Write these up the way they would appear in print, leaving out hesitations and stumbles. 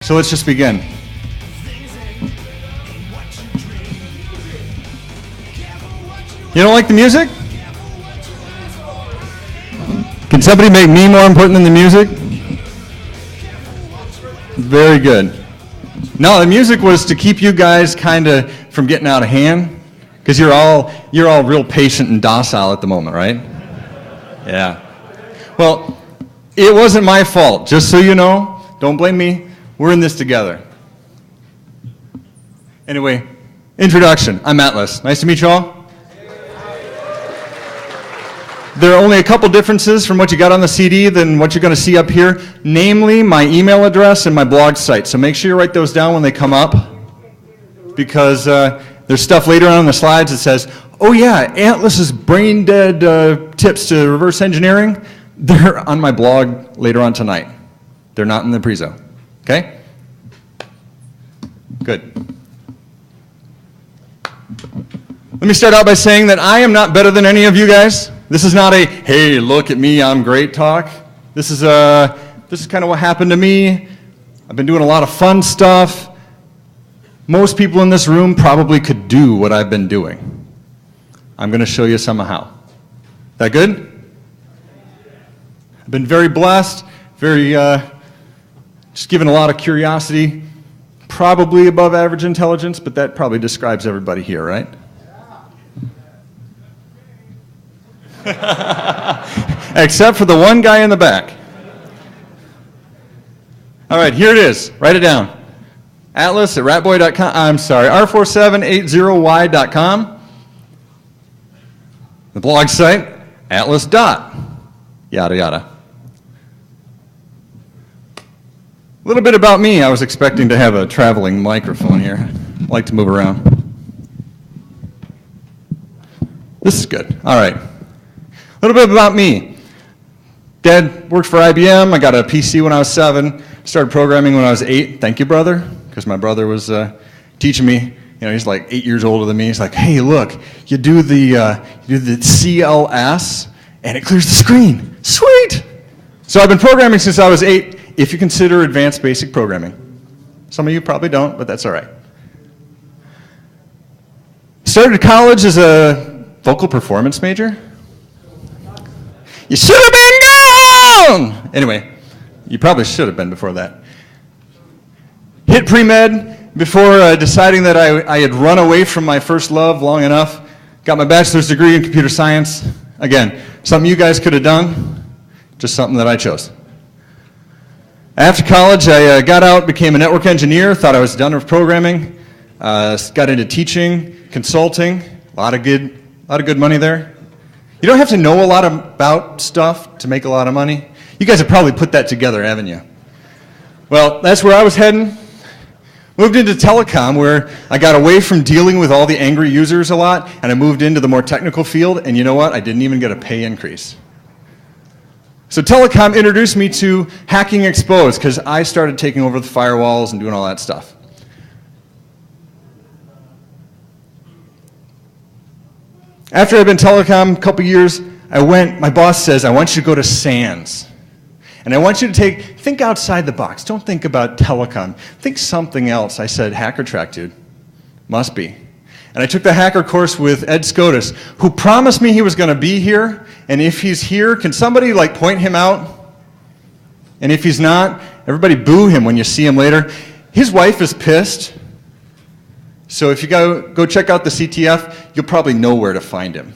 So let's just begin. You don't like the music? Can somebody make me more important than the music? Very good. No, the music was to keep you guys kind of from getting out of hand, because you're all real patient and docile at the moment, right? Yeah. Well, it wasn't my fault, just so you know. Don't blame me. We're in this together. Anyway, introduction. I'm Atlas. Nice to meet you all. There are only a couple differences from what you got on the CD than what you're going to see up here, namely my email address and my blog site. So make sure you write those down when they come up, because there's stuff later on in the slides that says, oh yeah, Atlas's brain dead tips to reverse engineering. They're on my blog later on tonight. They're not in the prezo. Okay? Good. Let me start out by saying that I am not better than any of you guys. This is not a, hey, look at me, I'm great talk. This is kind of what happened to me. I've been doing a lot of fun stuff. Most people in this room probably could do what I've been doing. I'm going to show you somehow. That good? I've been very blessed, just given a lot of curiosity, probably above average intelligence, but that probably describes everybody here, right? Except for the one guy in the back. All right, here it is. Write it down. Atlas at ratboy.com. I'm sorry, r4780y.com. The blog site, atlas. Yada, yada. A little bit about me. I was expecting to have a traveling microphone here. I like to move around. This is good. All right. A little bit about me. Dad worked for IBM. I got a PC when I was 7. Started programming when I was 8. Thank you, brother, because my brother was teaching me. You know, he's like 8 years older than me. He's like, hey, look, you do the CLS, and it clears the screen. Sweet! So I've been programming since I was 8, if you consider advanced basic programming. Some of you probably don't, but that's all right. Started college as a vocal performance major. You should have been gone! Anyway, you probably should have been before that. Hit pre-med before deciding that I had run away from my first love long enough. Got my bachelor's degree in computer science. Again, something you guys could have done, just something that I chose. After college, I got out, became a network engineer, thought I was done with programming, got into teaching, consulting, a lot of good money there. You don't have to know a lot about stuff to make a lot of money. You guys have probably put that together, haven't you? Well, that's where I was heading. Moved into telecom, where I got away from dealing with all the angry users a lot, and I moved into the more technical field, and you know what? I didn't even get a pay increase. So telecom introduced me to Hacking Exposed, because I started taking over the firewalls and doing all that stuff. After I'd been telecom a couple years, my boss says, I want you to go to SANS. And I want you to think outside the box. Don't think about telecom. Think something else. I said, Hacker Track, dude. Must be. And I took the hacker course with Ed Scotus, who promised me he was going to be here. And if he's here, can somebody point him out? And if he's not, everybody boo him when you see him later. His wife is pissed. So if you go check out the CTF, you'll probably know where to find him.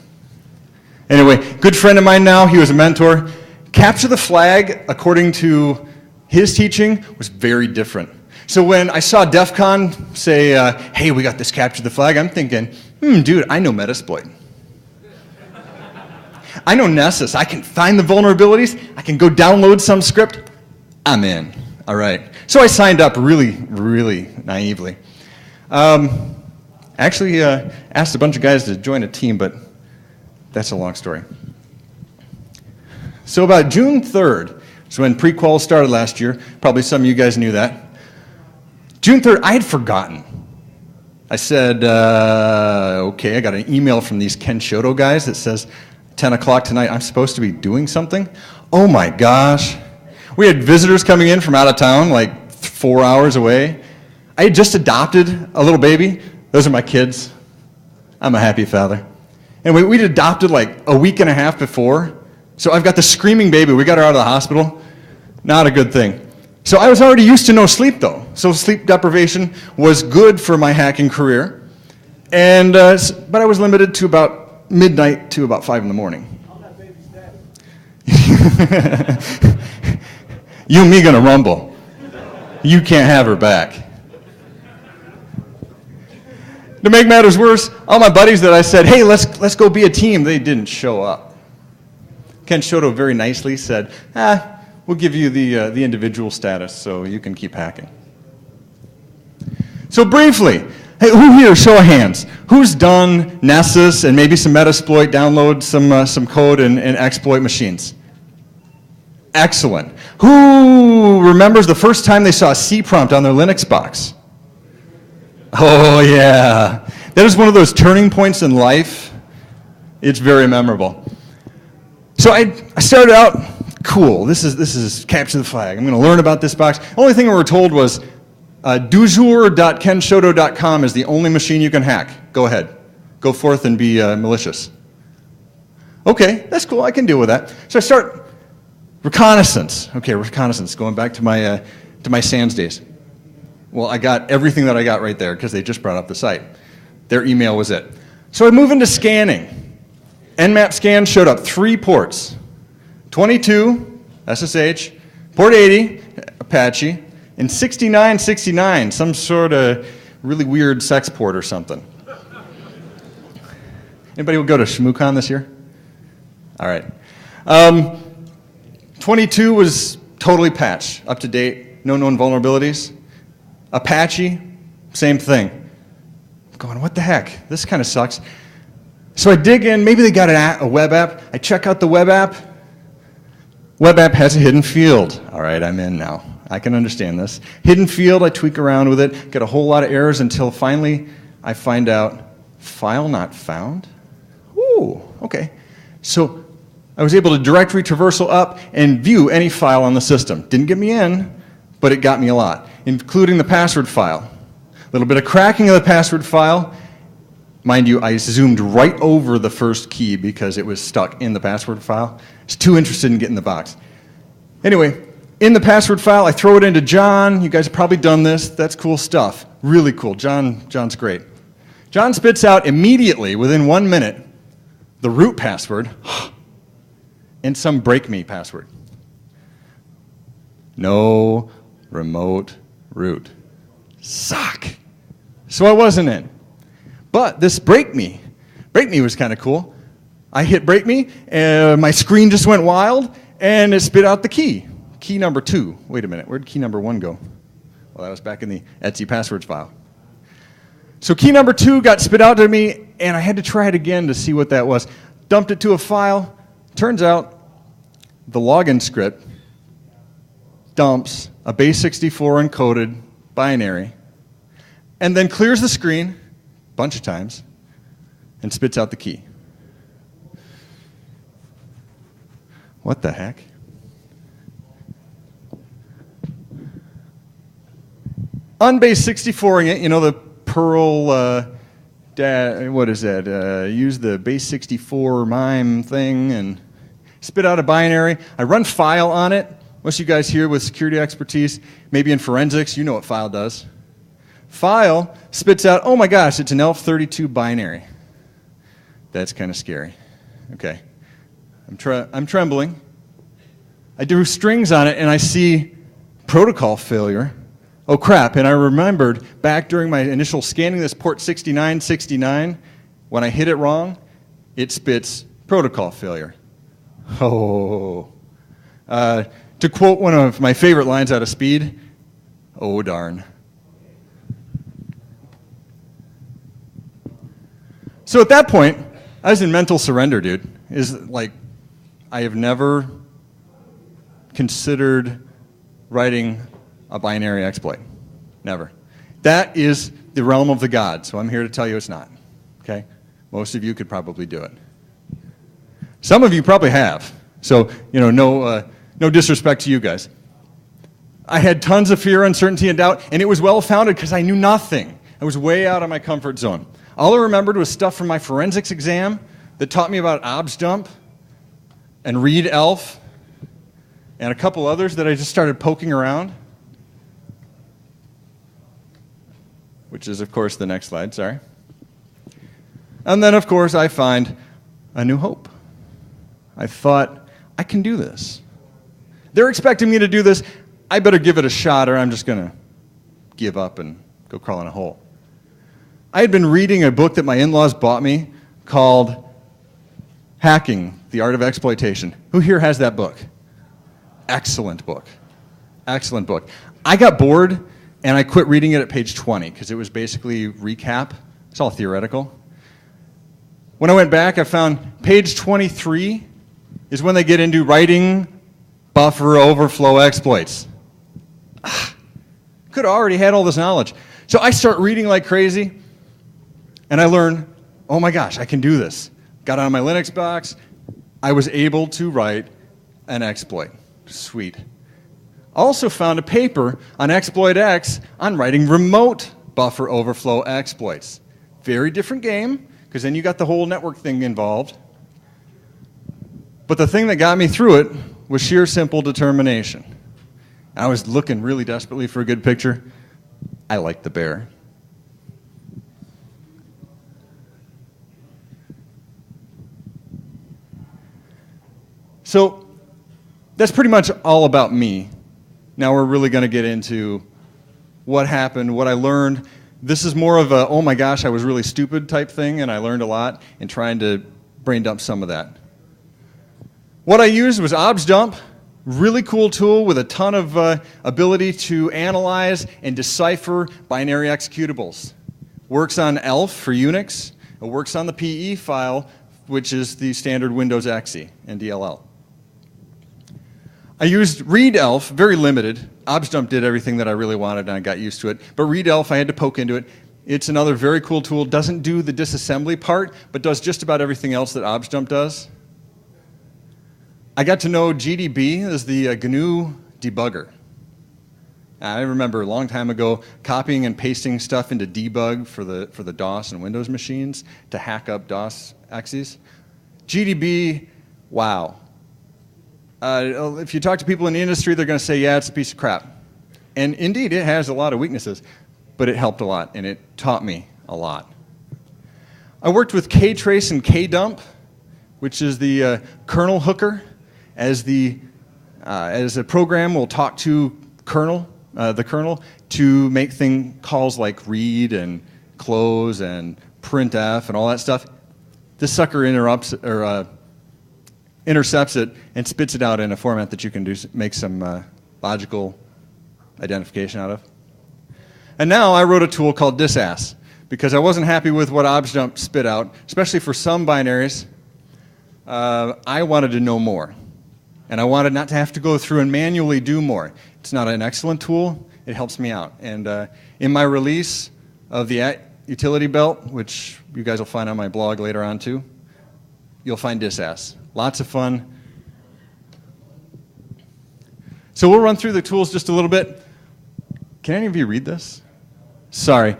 Anyway, good friend of mine now, he was a mentor. Capture the flag, according to his teaching, was very different. So when I saw Defcon say, hey, we got this capture the flag, I'm thinking, dude, I know Metasploit. I know Nessus. I can find the vulnerabilities. I can go download some script. I'm in. All right. So I signed up really, really naively. Actually asked a bunch of guys to join a team, but that's a long story. So about June 3rd is when pre-qual started last year. Probably some of you guys knew that. June 3rd, I had forgotten. I said, okay, I got an email from these Ken Shoto guys that says 10 o'clock tonight, I'm supposed to be doing something. Oh my gosh. We had visitors coming in from out of town, like 4 hours away. I had just adopted a little baby. Those are my kids. I'm a happy father. And we'd adopted like a week and a half before. So I've got the screaming baby. We got her out of the hospital. Not a good thing. So I was already used to no sleep, though. So sleep deprivation was good for my hacking career. And but I was limited to about midnight to about 5 in the morning. How's that baby's daddy? You and me gonna rumble. You can't have her back. To make matters worse, all my buddies that I said, hey, let's go be a team, they didn't show up. Ken Shoto very nicely said, we'll give you the individual status so you can keep hacking. So briefly, hey, who here, show of hands, who's done Nessus and maybe some Metasploit, download some code and exploit machines? Excellent. Who remembers the first time they saw a C prompt on their Linux box? Oh yeah, that is one of those turning points in life. It's very memorable. So I started out, cool, this is capture the flag. I'm going to learn about this box. The only thing we were told was dujour.kenshoto.com is the only machine you can hack. Go ahead. Go forth and be malicious. Okay, that's cool. I can deal with that. So I start reconnaissance. Okay, reconnaissance, going back to my SANS days. Well, I got everything that I got right there because they just brought up the site. Their email was it. So I move into scanning. Nmap scan showed up 3 ports. 22, SSH, port 80, Apache, and 6969, some sort of really weird sex port or something. Anybody will go to ShmooCon this year? All right. 22 was totally patched, up to date, no known vulnerabilities. Apache, same thing. I'm going, what the heck? This kind of sucks. So I dig in, maybe they got a web app. I check out the web app. Web app has a hidden field. All right, I'm in now. I can understand this. Hidden field, I tweak around with it, get a whole lot of errors until finally I find out file not found. Ooh, okay. So I was able to directory traversal up and view any file on the system. Didn't get me in, but it got me a lot, including the password file. A little bit of cracking of the password file. Mind you, I zoomed right over the first key because it was stuck in the password file. I was too interested in getting the box. Anyway, in the password file, I throw it into John. You guys have probably done this. That's cool stuff. Really cool. John's great. John spits out immediately, within 1 minute, the root password and some break me password. No remote root. Suck. So I wasn't in. But this break me was kind of cool. I hit break me, and my screen just went wild, and it spit out the key. Key number 2. Wait a minute, where'd key number 1 go? Well, that was back in the Etsy passwords file. So key number 2 got spit out to me, and I had to try it again to see what that was. Dumped it to a file. Turns out the login script dumps a base64 encoded binary and then clears the screen a bunch of times and spits out the key. What the heck? Unbase64ing it, you know, the Perl, what is that? Use the base64 MIME thing and spit out a binary. I run file on it. Most of you guys here with security expertise, maybe in forensics, you know what file does. File spits out, oh my gosh, it's an ELF32 binary. That's kind of scary. Okay. I'm trembling. I do strings on it, and I see protocol failure. Oh crap, and I remembered back during my initial scanning this port 6969, when I hit it wrong, it spits protocol failure. Oh. To quote one of my favorite lines out of Speed, oh darn. So at that point, I was in mental surrender, dude. Is like, I have never considered writing a binary exploit. Never. That is the realm of the gods, so I'm here to tell you it's not. Okay? Most of you could probably do it. Some of you probably have. So, you know, no disrespect to you guys. I had tons of fear, uncertainty, and doubt, and it was well-founded because I knew nothing. I was way out of my comfort zone. All I remembered was stuff from my forensics exam that taught me about objdump and read elf and a couple others that I just started poking around, which is, of course, the next slide, sorry. And then, of course, I find a new hope. I thought, I can do this. They're expecting me to do this. I better give it a shot or I'm just going to give up and go crawl in a hole. I had been reading a book that my in-laws bought me called Hacking, the Art of Exploitation. Who here has that book? Excellent book. Excellent book. I got bored and I quit reading it at page 20 because it was basically recap. It's all theoretical. When I went back, I found page 23 is when they get into writing buffer overflow exploits. Could have already had all this knowledge. So I start reading like crazy, and I learn, oh my gosh, I can do this. Got on my Linux box. I was able to write an exploit. Sweet. Also found a paper on Exploit X on writing remote buffer overflow exploits. Very different game, because then you got the whole network thing involved. But the thing that got me through it was sheer simple determination. I was looking really desperately for a good picture. I liked the bear. So that's pretty much all about me. Now we're really going to get into what happened, what I learned. This is more of a, oh my gosh, I was really stupid type thing, and I learned a lot in trying to brain dump some of that. What I used was objdump. Really cool tool with a ton of ability to analyze and decipher binary executables. Works on ELF for Unix. It works on the PE file, which is the standard Windows exe and DLL. I used readelf, very limited. Objdump did everything that I really wanted and I got used to it. But readelf, I had to poke into it. It's another very cool tool. Doesn't do the disassembly part, but does just about everything else that objdump does. I got to know GDB as the GNU debugger. I remember a long time ago copying and pasting stuff into debug for the DOS and Windows machines to hack up DOS exes. GDB, wow. If you talk to people in the industry, they're going to say, yeah, it's a piece of crap. And indeed, it has a lot of weaknesses, but it helped a lot, and it taught me a lot. I worked with ktrace and kdump, which is the kernel hooker. As a program will talk to the kernel to make calls like read and close and printf and all that stuff. This sucker intercepts it and spits it out in a format that you can make some logical identification out of. And now I wrote a tool called disass because I wasn't happy with what objdump spit out, especially for some binaries. I wanted to know more. And I wanted not to have to go through and manually do more. It's not an excellent tool. It helps me out. And in my release of the utility belt, which you guys will find on my blog later on too, you'll find disass. Lots of fun. So we'll run through the tools just a little bit. Can any of you read this? Sorry.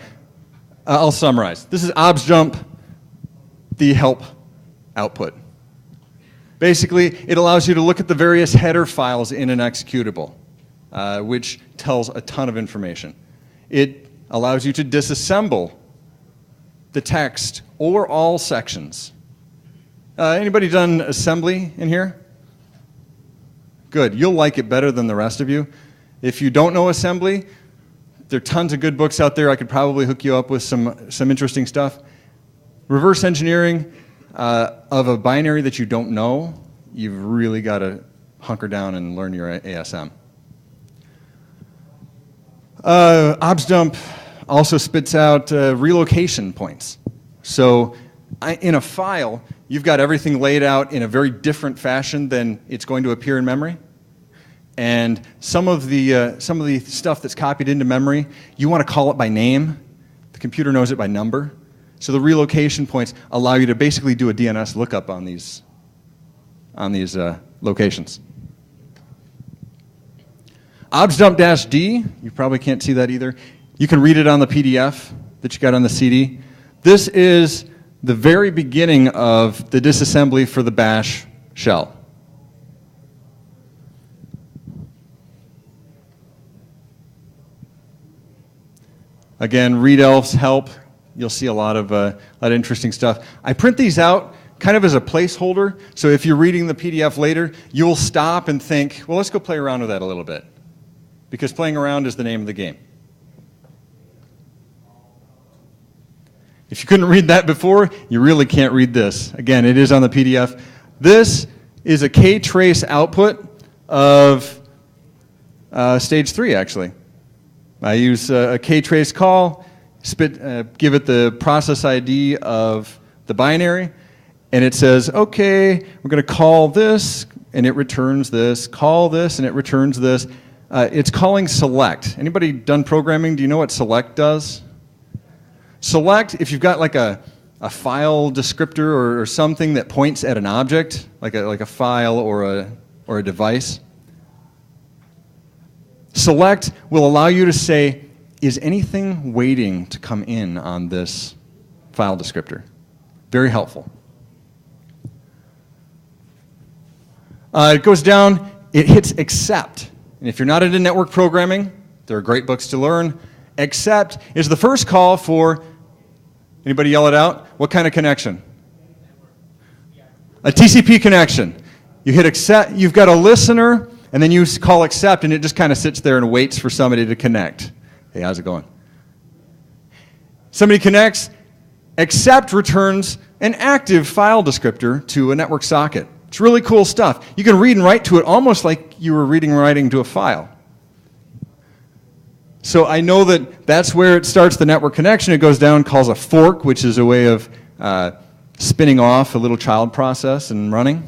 I'll summarize. This is objdump, the help output. Basically, it allows you to look at the various header files in an executable, which tells a ton of information. It allows you to disassemble the text or all sections. Anybody done assembly in here? Good. You'll like it better than the rest of you. If you don't know assembly, there are tons of good books out there. I could probably hook you up with some interesting stuff. Reverse engineering of a binary that you don't know, you've really got to hunker down and learn your ASM. Objdump also spits out relocation points. So in a file, you've got everything laid out in a very different fashion than it's going to appear in memory. And some of the stuff that's copied into memory, you want to call it by name. The computer knows it by number. So the relocation points allow you to basically do a DNS lookup on these locations. Objdump-D, you probably can't see that either. You can read it on the PDF that you got on the CD. This is the very beginning of the disassembly for the bash shell. Again, readelf's help. You'll see a lot of interesting stuff. I print these out kind of as a placeholder, so if you're reading the PDF later, you'll stop and think, well, let's go play around with that a little bit, because playing around is the name of the game. If you couldn't read that before, you really can't read this. Again, it is on the PDF. This is a K-trace output of stage 3, actually. I use a K-trace call, give it the process ID of the binary, and it says, okay, we're going to call this, and it returns this, call this, and it returns this. It's calling select. Anybody done programming? Do you know what select does? Select, if you've got like a file descriptor or something that points at an object, like a file or a device, select will allow you to say, is anything waiting to come in on this file descriptor? Very helpful. It goes down, it hits accept. And if you're not into network programming, there are great books to learn. Accept is the first call for, anybody yell it out? What kind of connection? A TCP connection. You hit accept, you've got a listener, and then you call accept, and it just kind of sits there and waits for somebody to connect. Hey, how's it going? Somebody connects, accept returns an active file descriptor to a network socket. It's really cool stuff. You can read and write to it almost like you were reading and writing to a file. So I know that that's where it starts the network connection. It goes down, calls a fork, which is a way of spinning off a little child process and running.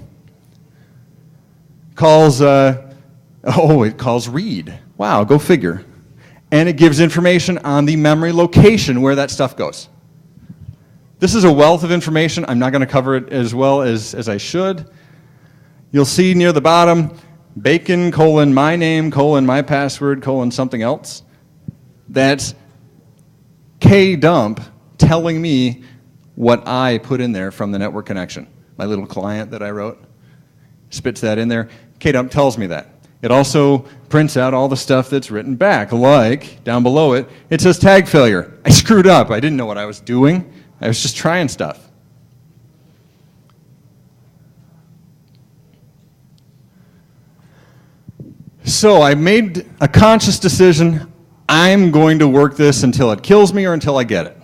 Calls, it calls read. Wow, go figure. And it gives information on the memory location where that stuff goes. This is a wealth of information. I'm not going to cover it as well as I should. You'll see near the bottom, bacon, my name, my password, something else. That's kdump telling me what I put in there from the network connection. My little client that I wrote spits that in there. Kdump tells me that. It also prints out all the stuff that's written back, like down below it, it says tag failure. I screwed up. I didn't know what I was doing. I was just trying stuff. So I made a conscious decision. I'm going to work this until it kills me or until I get it.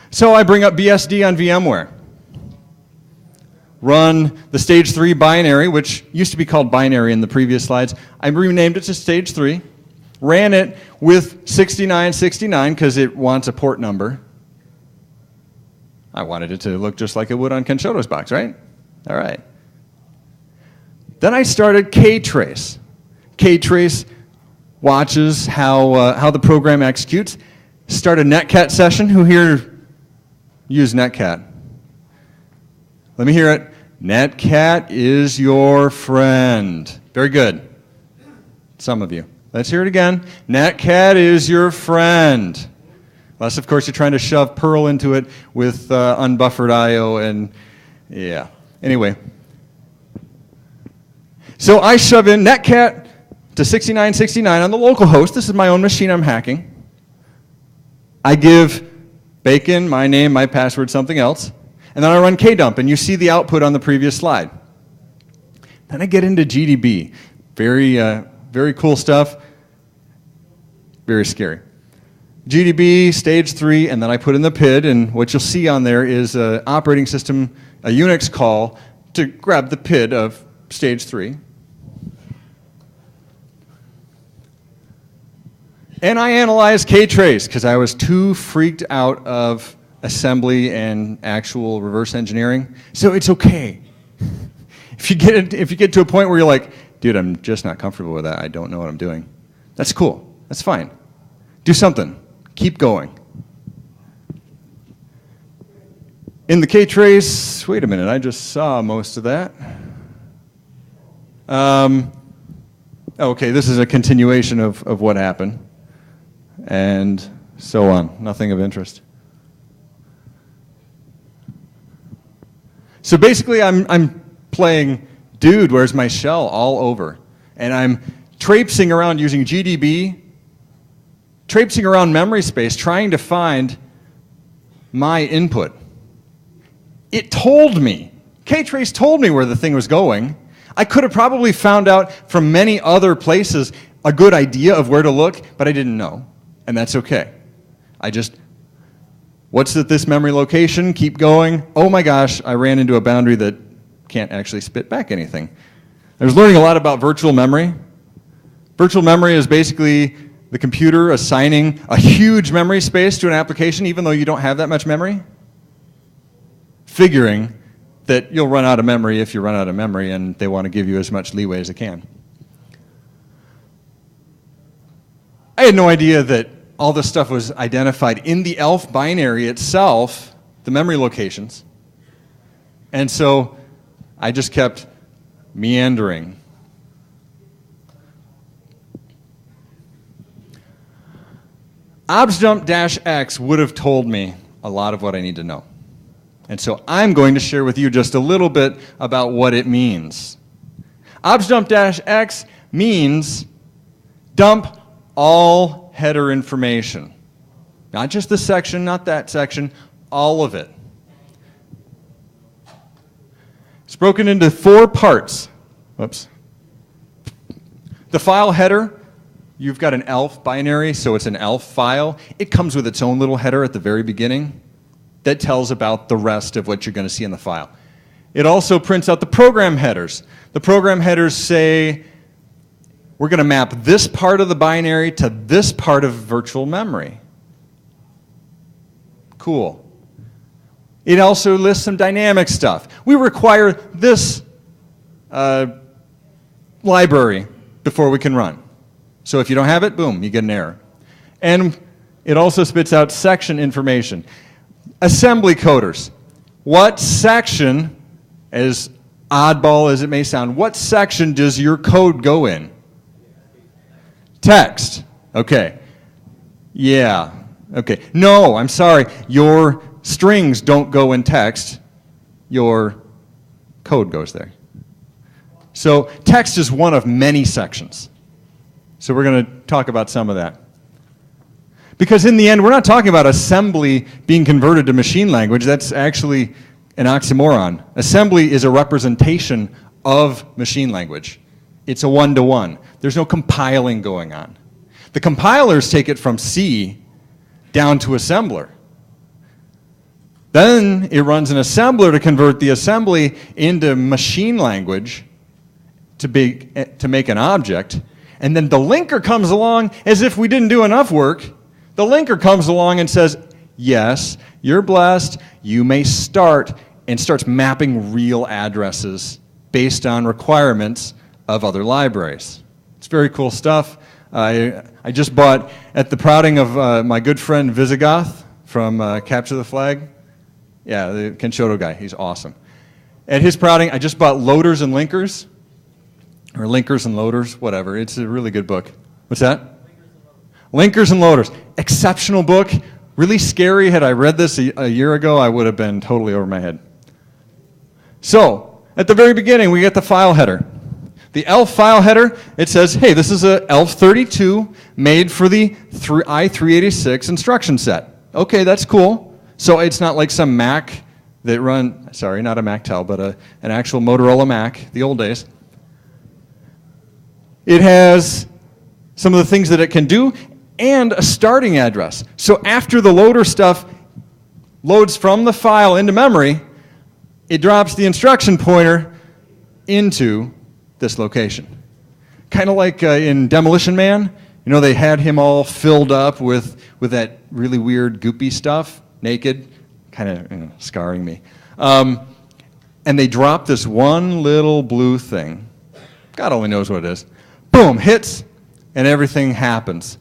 So I bring up BSD on VMware. Run the stage 3 binary, which used to be called binary in the previous slides. I renamed it to stage 3. Ran it with 6969 because it wants a port number. I wanted it to look just like it would on Ken Shoto's box, right? All right. Then I started K-trace. K-trace watches how the program executes. Start a netcat session. Who here use netcat? Let me hear it. Netcat is your friend. Very good. Some of you. Let's hear it again. Netcat is your friend. Unless, of course, you're trying to shove Perl into it with unbuffered I/O and, yeah. Anyway. So I shove in netcat to 6969 on the local host. This is my own machine I'm hacking. I give bacon, my name, my password, something else. And then I run kdump, and you see the output on the previous slide. Then I get into GDB. Very cool stuff. Very scary. GDB, stage 3, and then I put in the PID, and what you'll see on there is an operating system, a Unix call to grab the PID of stage 3. And I analyzed K-trace because I was too freaked out of assembly and actual reverse engineering. So it's okay. If you get to a point where you're like, dude, I'm just not comfortable with that. I don't know what I'm doing. That's cool. That's fine. Do something. Keep going. In the K-trace, wait a minute, I just saw most of that. Okay, this is a continuation of what happened. And so on. Nothing of interest. So basically, I'm playing Dude, Where's My Shell all over. And I'm traipsing around using GDB, traipsing around memory space, trying to find my input. It told me. K-Trace told me where the thing was going. I could have probably found out from many other places a good idea of where to look, but I didn't know. And that's okay. I just, what's at this memory location? Keep going. Oh my gosh, I ran into a boundary that can't actually spit back anything. I was learning a lot about virtual memory. Virtual memory is basically the computer assigning a huge memory space to an application even though you don't have that much memory. Figuring that you'll run out of memory if you run out of memory, and they want to give you as much leeway as they can. I had no idea that all this stuff was identified in the ELF binary itself, the memory locations. And so I just kept meandering. objdump-x would have told me a lot of what I need to know. And so I'm going to share with you just a little bit about what it means. Objdump-x means dump all header information. Not just this section, not that section, all of it. It's broken into 4 parts. Whoops. The file header, you've got an ELF binary, so it's an ELF file. It comes with its own little header at the very beginning that tells about the rest of what you're going to see in the file. It also prints out the program headers. The program headers say, we're going to map this part of the binary to this part of virtual memory. Cool. It also lists some dynamic stuff. We require this library before we can run. So if you don't have it, boom, you get an error. And it also spits out section information. Assembly coders. What section, as oddball as it may sound, what section does your code go in? Text. Okay. Yeah. Okay. No, I'm sorry. Your strings don't go in text. Your code goes there. So text is one of many sections. So we're going to talk about some of that. Because in the end, we're not talking about assembly being converted to machine language. That's actually an oxymoron. Assembly is a representation of machine language. It's a one-to-one. There's no compiling going on. The compilers take it from C down to assembler. Then it runs an assembler to convert the assembly into machine language to make an object. And then the linker comes along as if we didn't do enough work. The linker comes along and says, yes, you're blessed, you may start, and starts mapping real addresses based on requirements of other libraries. It's very cool stuff. I just bought, at the prouting of my good friend Visigoth from Capture the Flag. Yeah, the Kenshoto guy, he's awesome. At his prouting, I just bought Loaders and Linkers, or Linkers and Loaders, whatever. It's a really good book. What's that? Linkers and Loaders. Exceptional book. Really scary. Had I read this a year ago, I would have been totally over my head. So, at the very beginning, we get the file header. The ELF file header, it says, hey, this is a ELF 32 made for the i386 instruction set. Okay, that's cool. So it's not like some Mac that run, sorry, not a MacTel, but an actual Motorola Mac, the old days. It has some of the things that it can do and a starting address. So after the loader stuff loads from the file into memory, it drops the instruction pointer into this location. Kind of like in Demolition Man, you know, they had him all filled up with that really weird goopy stuff, naked, kind of scarring me. And they drop this one little blue thing. God only knows what it is. Boom, hits, and everything happens.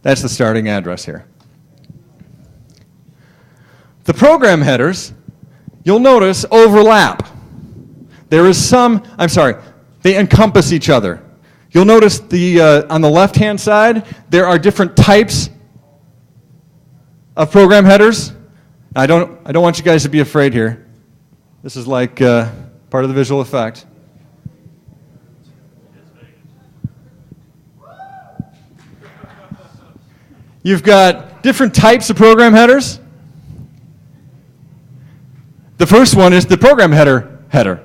That's the starting address here. The program headers, you'll notice, overlap. There is some, they encompass each other. You'll notice on the left-hand side, there are different types of program headers. I don't want you guys to be afraid here. This is like part of the visual effect. You've got different types of program headers. The first one is the program header.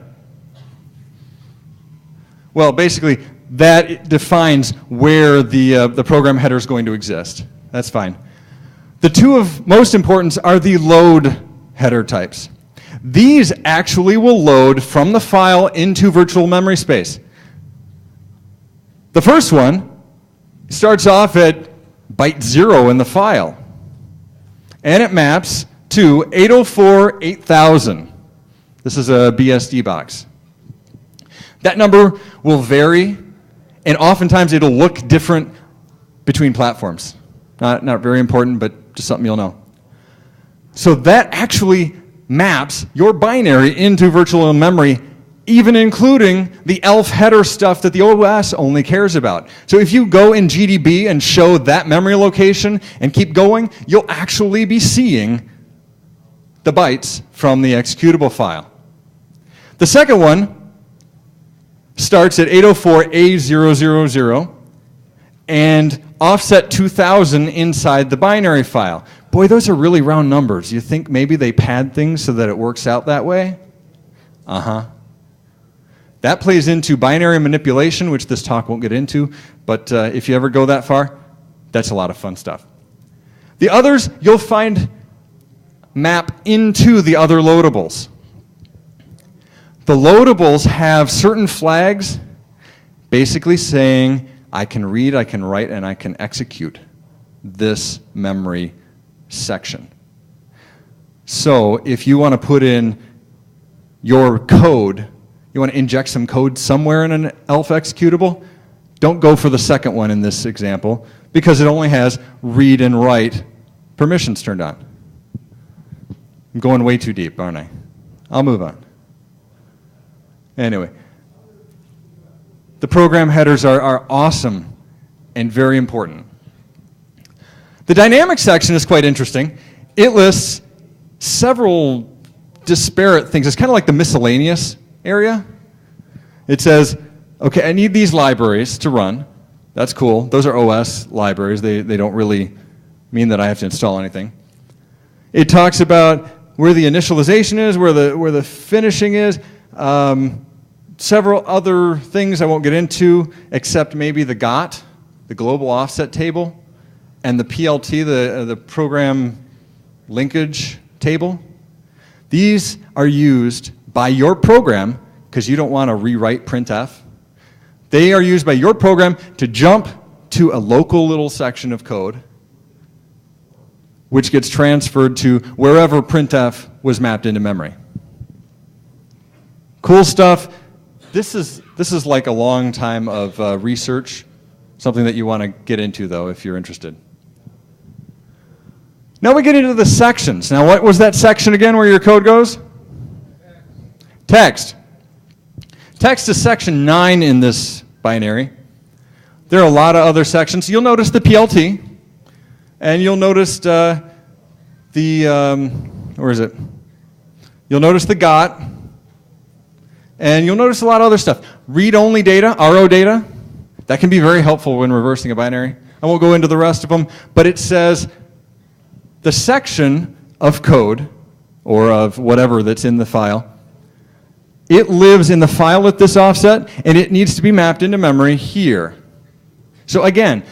Well, basically, that defines where the program header is going to exist. That's fine. The two of most importance are the load header types. These actually will load from the file into virtual memory space. The first one starts off at byte 0 in the file, and it maps to 804.8000. This is a BSD box. That number will vary, and oftentimes it'll look different between platforms. Not very important, but just something you'll know. So that actually maps your binary into virtual memory, even including the ELF header stuff that the OS only cares about. So if you go in GDB and show that memory location and keep going, you'll actually be seeing the bytes from the executable file. The second one starts at 804A000 and offset 2000 inside the binary file. Boy, those are really round numbers. You think maybe they pad things so that it works out that way? Uh-huh. That plays into binary manipulation, which this talk won't get into, but if you ever go that far, that's a lot of fun stuff. The others you'll find map into the other loadables. The loadables have certain flags basically saying, I can read, I can write, and I can execute this memory section. So if you want to put in your code, you want to inject some code somewhere in an ELF executable, don't go for the second one in this example, because it only has read and write permissions turned on. I'm going way too deep, aren't I? I'll move on. Anyway, the program headers are awesome and very important. The dynamic section is quite interesting. It lists several disparate things. It's kind of like the miscellaneous area. It says, okay, I need these libraries to run. That's cool. Those are OS libraries. They don't really mean that I have to install anything. It talks about where the initialization is, where the finishing is, several other things I won't get into, except maybe the GOT, the global offset table, and the PLT, the program linkage table. These are used by your program, because you don't want to rewrite printf. They are used by your program to jump to a local little section of code, which gets transferred to wherever printf was mapped into memory. Cool stuff. This is like a long time of research, something that you want to get into, though, if you're interested. Now we get into the sections. Now, what was that section again where your code goes? Text. Text is section 9 in this binary. There are a lot of other sections. You'll notice the PLT, and you'll notice where is it? You'll notice the GOT, and you'll notice a lot of other stuff. Read-only data, RO data, that can be very helpful when reversing a binary. I won't go into the rest of them, but it says the section of code, or of whatever that's in the file, it lives in the file at this offset, and it needs to be mapped into memory here. So again,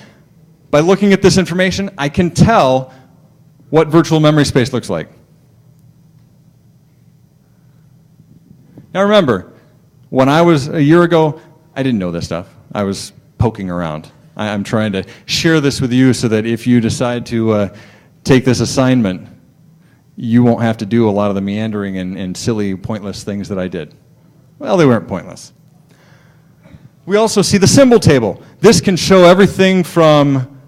by looking at this information, I can tell what virtual memory space looks like. Now remember, when I was a year ago, I didn't know this stuff. I was poking around. I'm trying to share this with you so that if you decide to take this assignment, you won't have to do a lot of the meandering and silly, pointless things that I did. Well, they weren't pointless. We also see the symbol table. This can show everything from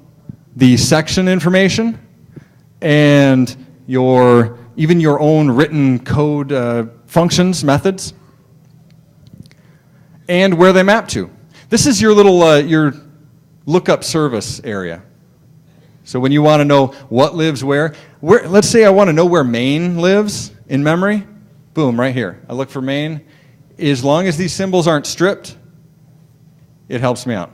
the section information and even your own written code functions, methods, and where they map to. This is your little, your lookup service area. So when you want to know what lives where, let's say I want to know where main lives in memory, boom, right here. I look for main. As long as these symbols aren't stripped, it helps me out.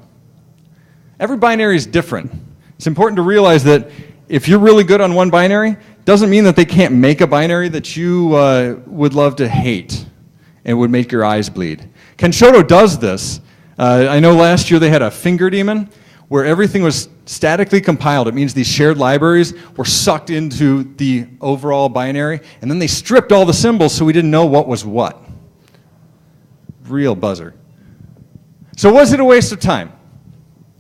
Every binary is different. It's important to realize that if you're really good on one binary, doesn't mean that they can't make a binary that you would love to hate and would make your eyes bleed. Kenshoto does this. I know last year they had a finger daemon where everything was statically compiled. It means these shared libraries were sucked into the overall binary, and then they stripped all the symbols so we didn't know what was what. Real buzzer. So was it a waste of time?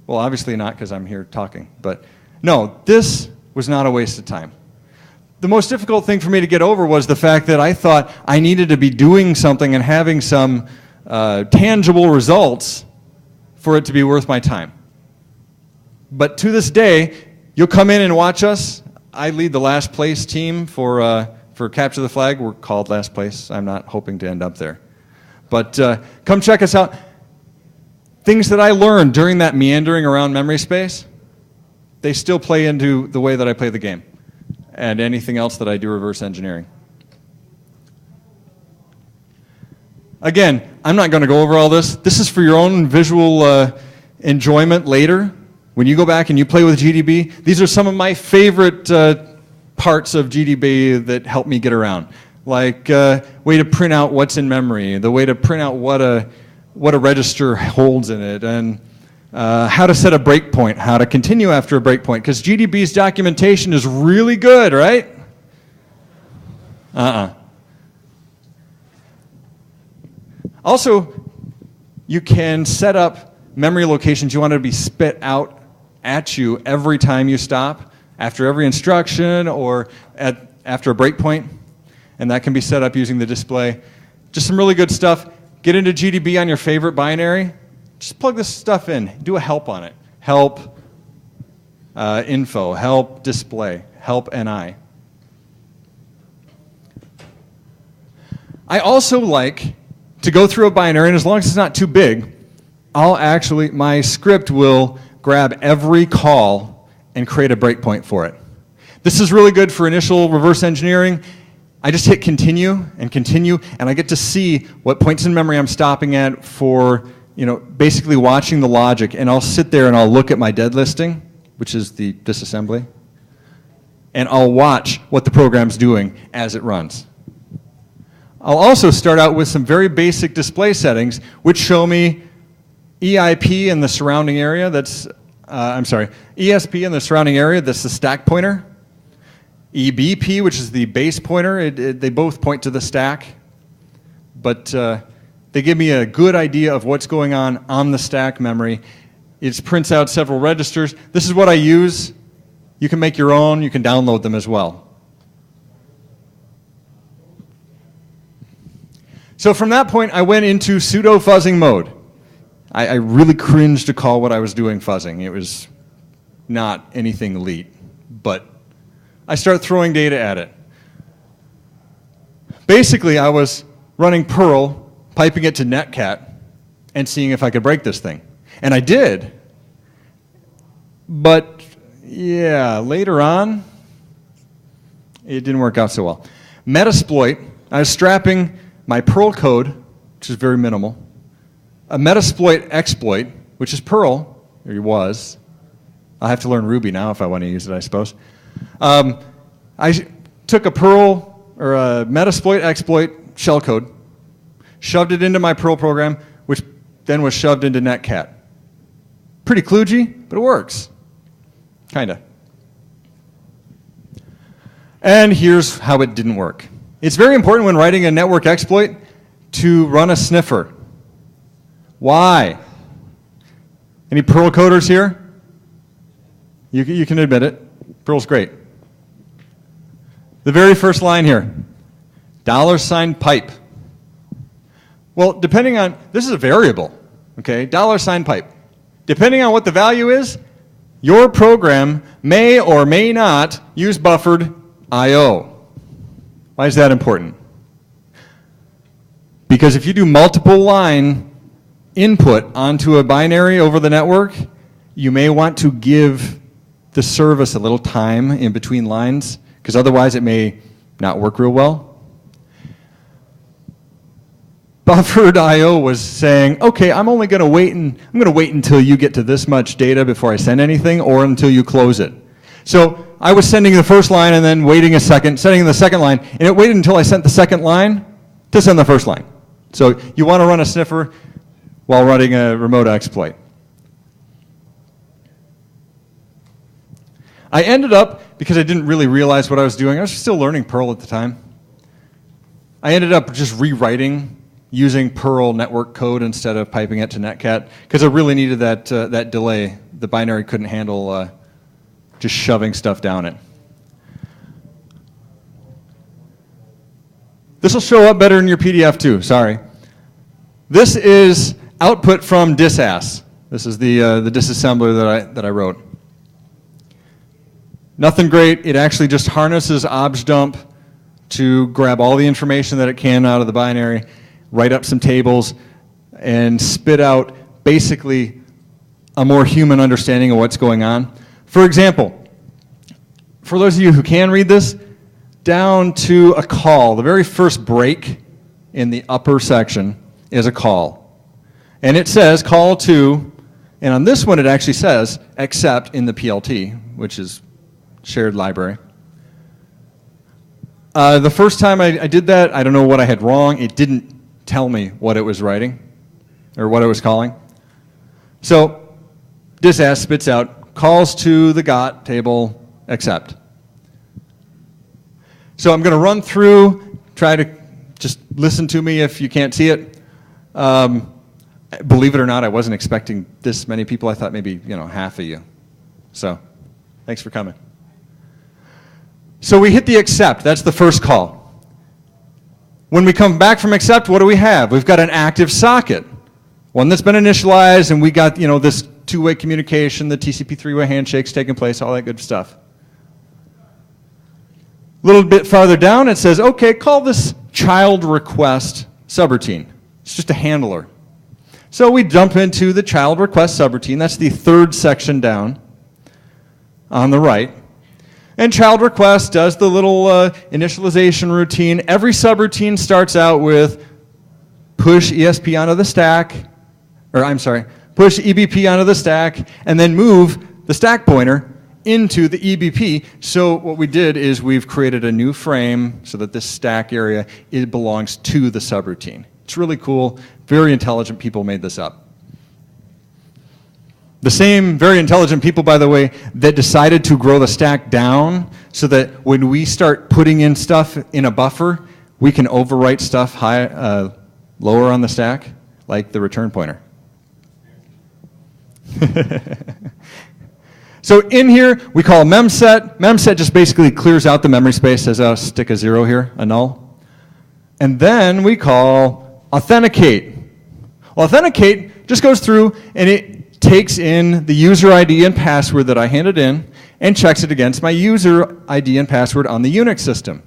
Well, obviously not, because I'm here talking. But no, this was not a waste of time. The most difficult thing for me to get over was the fact that I thought I needed to be doing something and having some tangible results for it to be worth my time. But to this day, you'll come in and watch us. I lead the last place team for Capture the Flag. We're called last place. I'm not hoping to end up there. But come check us out. Things that I learned during that meandering around memory space, they still play into the way that I play the game and anything else that I do reverse engineering. Again, I'm not going to go over all this. This is for your own visual enjoyment later. When you go back and you play with GDB, these are some of my favorite parts of GDB that help me get around. Like way to print out what's in memory, the way to print out what a register holds in it, and how to set a breakpoint, how to continue after a breakpoint, because GDB's documentation is really good, right? Also, you can set up memory locations you want to be spit out at you every time you stop, after every instruction, or after a breakpoint, and that can be set up using the display. Just some really good stuff. Get into GDB on your favorite binary. Just plug this stuff in. Do a help on it. Help info, help display, help NI. I also like to go through a binary, and as long as it's not too big, my script will grab every call and create a breakpoint for it. This is really good for initial reverse engineering. I just hit continue, and I get to see what points in memory I'm stopping at for, basically watching the logic, and I'll sit there and I'll look at my dead listing, which is the disassembly, and I'll watch what the program's doing as it runs. I'll also start out with some very basic display settings, which show me EIP in the surrounding area, ESP in the surrounding area, that's the stack pointer. EBP, which is the base pointer, they both point to the stack, but they give me a good idea of what's going on the stack memory. It prints out several registers. This is what I use. You can make your own. You can download them as well. So from that point, I went into pseudo-fuzzing mode. I really cringe to call what I was doing fuzzing. It was not anything elite, but I start throwing data at it. Basically, I was running Perl, piping it to netcat, and seeing if I could break this thing. And I did. But, yeah, later on, it didn't work out so well. Metasploit, I was strapping my Perl code, which is very minimal, a Metasploit exploit, which is Perl, or it was. I'll have to learn Ruby now if I want to use it, I suppose. I took a Perl, or a Metasploit exploit shellcode, shoved it into my Perl program, which then was shoved into netcat. Pretty kludgy, but it works. Kinda. And here's how it didn't work. It's very important when writing a network exploit to run a sniffer. Why? Any Perl coders here? You can admit it. Perl's great. The very first line here, $pipe. Well, depending on, this is a variable, okay, $pipe. Depending on what the value is, your program may or may not use buffered I/O. Why is that important? Because if you do multiple line input onto a binary over the network, you may want to give the service a little time in between lines, because otherwise it may not work real well. Buffered IO was saying, okay, I'm going to wait until you get to this much data before I send anything, or until you close it. So I was sending the first line and then waiting a second, sending the second line, and it waited until I sent the second line to send the first line. So you want to run a sniffer while running a remote exploit. I ended up, because I didn't really realize what I was doing, I was still learning Perl at the time. I ended up just rewriting using Perl network code instead of piping it to netcat, because I really needed that delay. The binary couldn't handle just shoving stuff down it. This will show up better in your PDF too, sorry. This is output from disass. This is the disassembler that I wrote. Nothing great. It actually just harnesses objdump to grab all the information that it can out of the binary, write up some tables, and spit out basically a more human understanding of what's going on. For example, for those of you who can read this, down to a call, the very first break in the upper section is a call. And it says call to, and on this one it actually says except in the PLT, which is shared library. The first time I did that, I don't know what I had wrong. It didn't tell me what it was writing or what it was calling. So disass spits out calls to the got table except. So I'm going to run through, try to just listen to me if you can't see it. Believe it or not, I wasn't expecting this many people. I thought maybe half of you. So thanks for coming. So we hit the accept. That's the first call. When we come back from accept, what do we have? We've got an active socket, one that's been initialized, and we got this two-way communication, the TCP three-way handshakes taking place, all that good stuff. A little bit farther down, it says, okay, call this child request subroutine. It's just a handler. So we jump into the child request subroutine. That's the third section down on the right. And child request does the little initialization routine. Every subroutine starts out with push ESP onto the stack, push EBP onto the stack, and then move the stack pointer into the EBP. So what we did is we've created a new frame so that this stack area, it belongs to the subroutine. It's really cool. Very intelligent people made this up. The same very intelligent people, by the way, that decided to grow the stack down so that when we start putting in stuff in a buffer, we can overwrite stuff lower on the stack, like the return pointer. So in here, we call memset. Memset just basically clears out the memory space, says, oh, stick a 0 here, a null. And then we call authenticate. Well, authenticate just goes through and it takes in the user ID and password that I handed in and checks it against my user ID and password on the Unix system.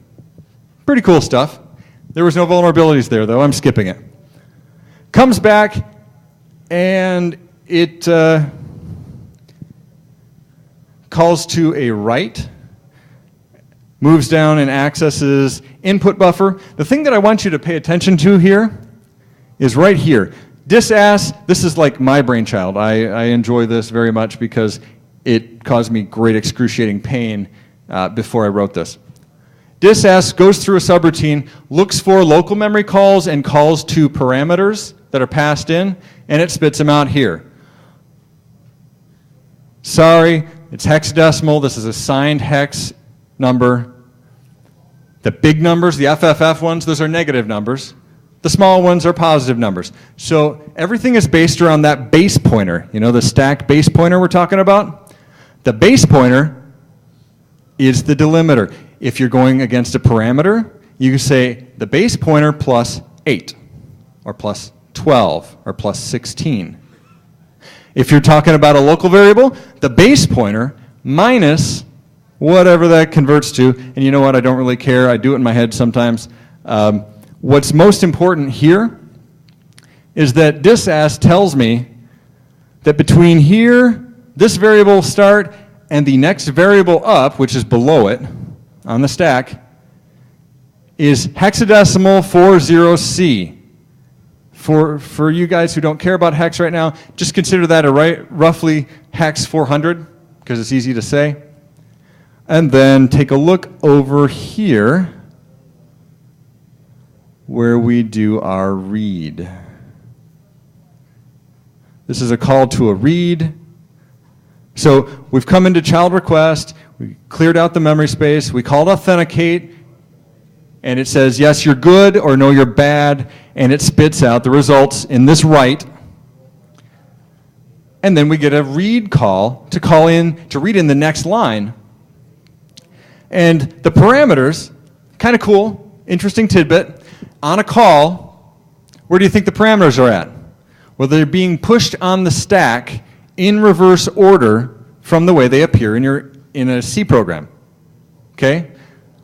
Pretty cool stuff. There was no vulnerabilities there, though. I'm skipping it. Comes back, and it calls to a write, moves down and accesses input buffer. The thing that I want you to pay attention to here is right here. Disass, this is like my brainchild. I enjoy this very much because it caused me great excruciating pain before I wrote this. Disass goes through a subroutine, looks for local memory calls and calls to parameters that are passed in, and it spits them out here. Sorry, it's hexadecimal. This is a signed hex number. The big numbers, the FFF ones, those are negative numbers. The small ones are positive numbers. So everything is based around that base pointer. The stack base pointer we're talking about? The base pointer is the delimiter. If you're going against a parameter, you can say the base pointer plus 8, or plus 12, or plus 16. If you're talking about a local variable, the base pointer minus whatever that converts to, and you know what, I don't really care. I do it in my head sometimes. What's most important here is that disass tells me that between here, this variable start, and the next variable up, which is below it on the stack, is hexadecimal 40C. For you guys who don't care about hex right now, just consider that a roughly hex 400, because it's easy to say. And then take a look over here where we do our read. This is a call to a read. So we've come into child request, we cleared out the memory space, we called authenticate, and it says, yes, you're good, or no, you're bad, and it spits out the results in this write. And then we get a read call to read in the next line. And the parameters, kind of cool, interesting tidbit, on a call, where do you think the parameters are at? Well, they're being pushed on the stack in reverse order from the way they appear in a C program. Okay?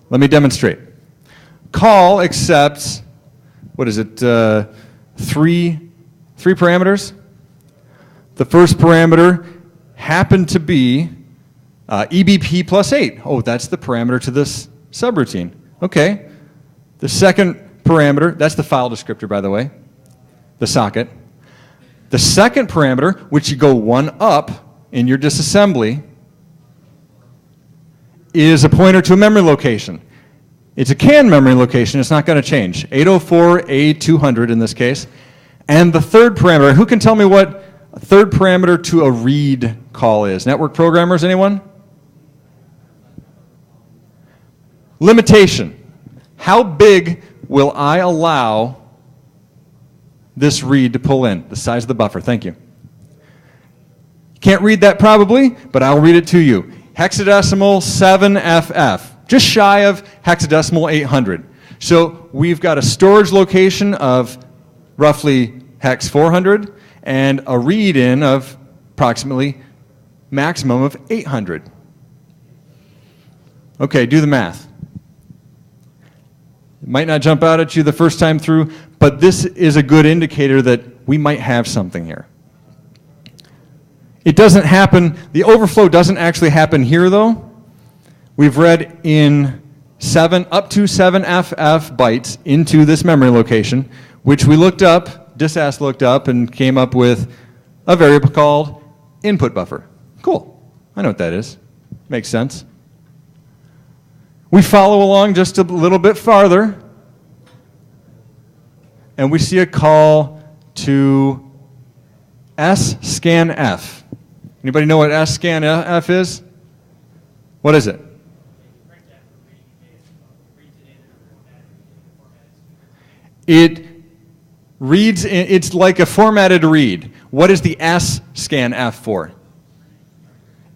Let me demonstrate. Call accepts, what is it, three parameters. The first parameter happened to be EBP plus 8. Oh, that's the parameter to this subroutine. Okay. The second parameter, that's the file descriptor, by the way, the socket. The second parameter, which you go one up in your disassembly, is a pointer to a memory location. It's a CAN memory location. It's not going to change. 804A200 in this case. And the third parameter, who can tell me what a third parameter to a read call is? Network programmers, anyone? Limitation. How big will I allow this read to pull in? The size of the buffer. Thank you. You can't read that probably, but I'll read it to you. Hexadecimal 7FF. Just shy of hexadecimal 800. So we've got a storage location of roughly hex 400 and a read-in of approximately maximum of 800. Okay, do the math. It might not jump out at you the first time through, but this is a good indicator that we might have something here. It doesn't happen, the overflow doesn't actually happen here though. We've read in up to 7FF bytes into this memory location, which we looked up, disass looked up, and came up with a variable called input buffer. Cool. I know what that is. Makes sense. We follow along just a little bit farther, and we see a call to scanf. Anybody know what scanf is? What is it? It reads, it's like a formatted read. What is the scanf for?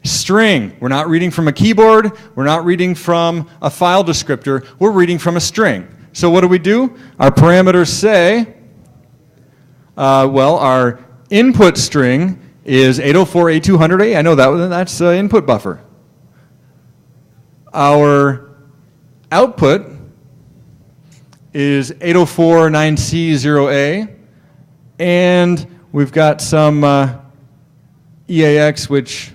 String. We're not reading from a keyboard. We're not reading from a file descriptor. We're reading from a string. So what do? Our parameters say, well, our input string is 804A200A. I know that's input buffer. Our output is 804.9C0A, and we've got some EAX, which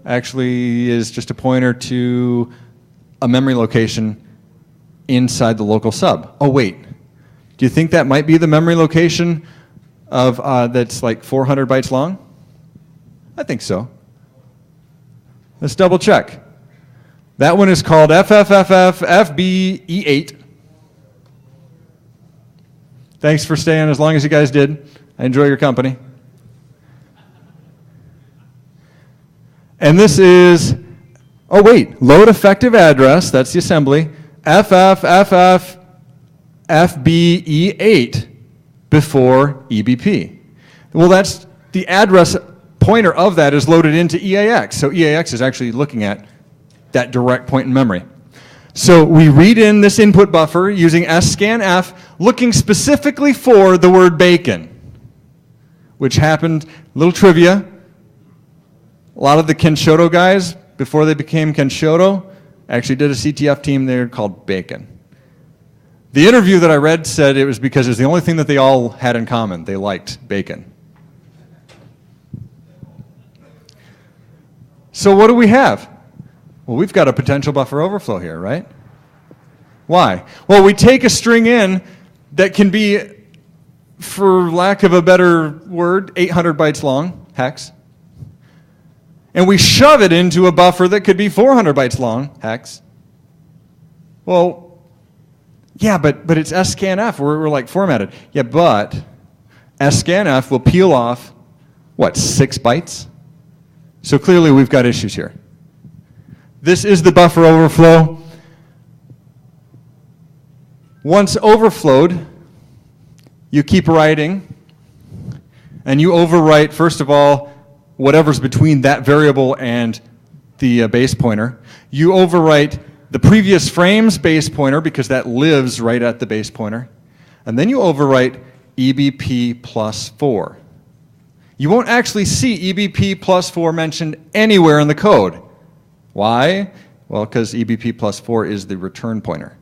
actually is just a pointer to a memory location inside the local sub. Oh, wait. Do you think that might be the memory location of that's like 400 bytes long? I think so. Let's double check. That one is called FFFFFBE8. Thanks for staying as long as you guys did. I enjoy your company. And this is, oh wait, load effective address, that's the assembly, FFFFFBE8 before EBP. Well, that's the address pointer of that is loaded into EAX. So EAX is actually looking at that direct point in memory. So we read in this input buffer using scanf, looking specifically for the word bacon, which happened, little trivia, a lot of the Kenshoto guys, before they became Kenshoto, actually did a CTF team there called Bacon. The interview that I read said it was because it was the only thing that they all had in common. They liked bacon. So what do we have? Well, we've got a potential buffer overflow here, right? Why? Well, we take a string in that can be, for lack of a better word, 800 bytes long, hex. And we shove it into a buffer that could be 400 bytes long, hex. Well, yeah, but it's scanf. We're like formatted. Yeah, but scanf will peel off, what, 6 bytes? So clearly we've got issues here. This is the buffer overflow. Once overflowed, you keep writing, and you overwrite, first of all, whatever's between that variable and the base pointer. You overwrite the previous frame's base pointer because that lives right at the base pointer. And then you overwrite EBP plus 4. You won't actually see EBP plus 4 mentioned anywhere in the code. Why? Well, because EBP plus 4 is the return pointer.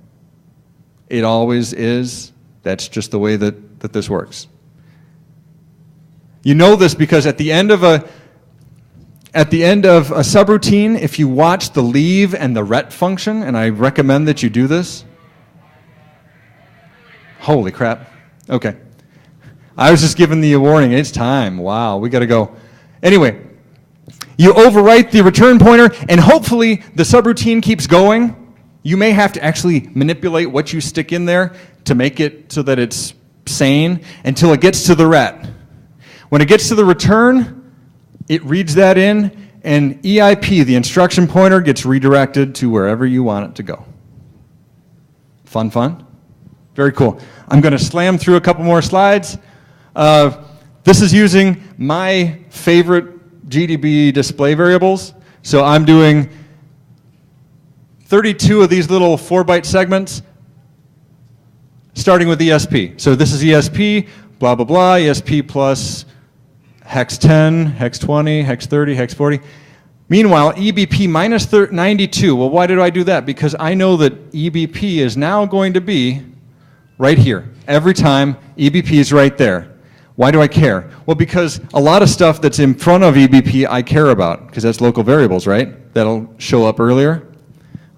It always is. That's just the way that this works. You know this because at the end of a subroutine, if you watch the leave and the ret function, and I recommend that you do this. Holy crap. Okay. I was just giving the warning. It's time. Wow, we got to go. Anyway, you overwrite the return pointer, and hopefully the subroutine keeps going. You may have to actually manipulate what you stick in there to make it so that it's sane until it gets to the ret. When it gets to the return, it reads that in, and EIP, the instruction pointer, gets redirected to wherever you want it to go. Fun, fun? Very cool. I'm going to slam through a couple more slides. This is using my favorite GDB display variables. So I'm doing 32 of these little 4-byte segments, starting with ESP. So this is ESP, blah, blah, blah, ESP plus hex 10, hex 20, hex 30, hex 40. Meanwhile, EBP minus 92. Well, why did I do that? Because I know that EBP is now going to be right here. Every time, EBP is right there. Why do I care? Well, because a lot of stuff that's in front of EBP I care about, because that's local variables, right? That'll show up earlier.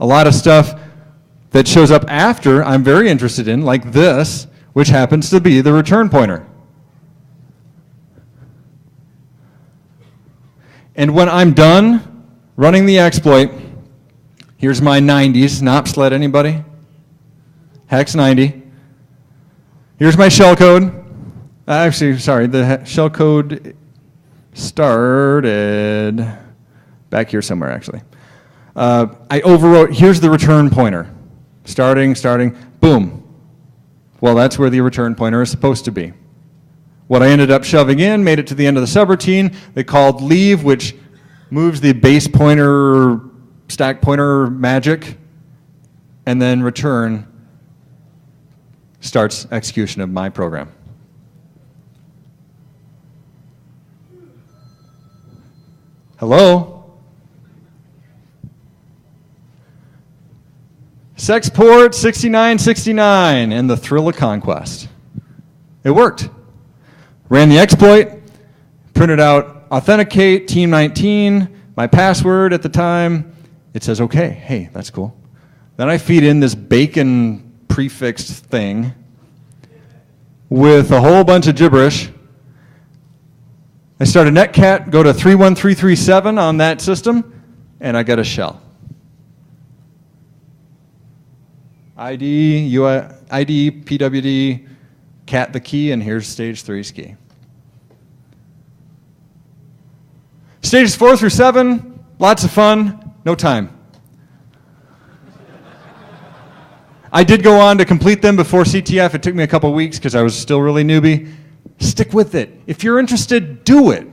A lot of stuff that shows up after I'm very interested in, like this, which happens to be the return pointer. And when I'm done running the exploit, here's my 90s, not sled anybody? Hex 90. Here's my shellcode. Actually, sorry, the shellcode started back here somewhere, actually. I overwrote, here's the return pointer. Starting, boom. Well, that's where the return pointer is supposed to be. What I ended up shoving in made it to the end of the subroutine. They called leave, which moves the base pointer, stack pointer magic, and then return starts execution of my program. Hello? Sexport 6969 and the thrill of conquest. It worked. Ran the exploit, printed out authenticate, team 19, my password at the time. It says, okay, hey, that's cool. Then I feed in this bacon prefixed thing with a whole bunch of gibberish. I start a netcat, go to 31337 on that system, and I get a shell. ID, PWD, cat the key, and here's stage 3's key. Stages 4 through 7, lots of fun, no time. I did go on to complete them before CTF. It took me a couple weeks because I was still really newbie. Stick with it. If you're interested, do it.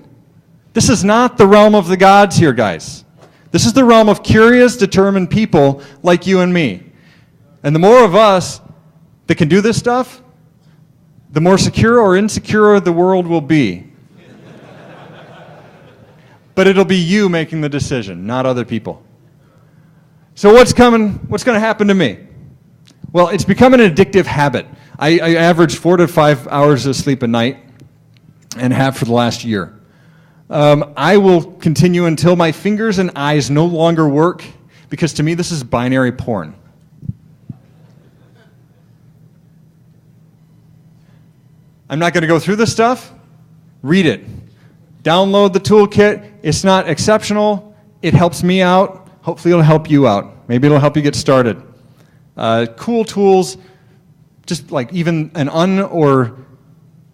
This is not the realm of the gods here, guys. This is the realm of curious, determined people like you and me. And the more of us that can do this stuff, the more secure or insecure the world will be. But it'll be you making the decision, not other people. So what's going to happen to me? Well, it's become an addictive habit. I average 4 to 5 hours of sleep a night and have for the last year. I will continue until my fingers and eyes no longer work, because to me this is binary porn. I'm not going to go through this stuff. Read it. Download the toolkit. It's not exceptional. It helps me out. Hopefully it'll help you out. Maybe it'll help you get started. Cool tools, just like even an or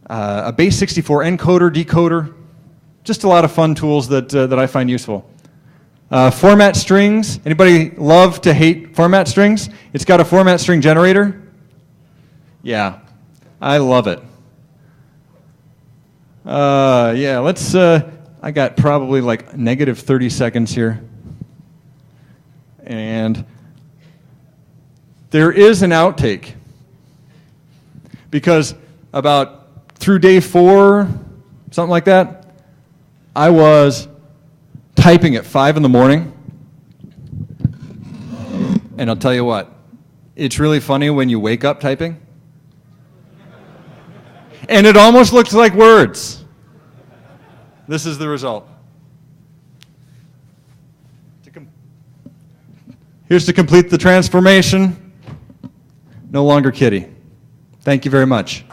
a base 64 encoder, decoder. Just a lot of fun tools that I find useful. Format strings. Anybody love to hate format strings? It's got a format string generator. Yeah, I love it. Yeah, let's, I got probably like negative 30 seconds here. And there is an outtake. Because about through day 4, something like that, I was typing at 5 in the morning. And I'll tell you what, it's really funny when you wake up typing. And it almost looks like words. This is the result. Here's to complete the transformation. No longer Kiddie. Thank you very much.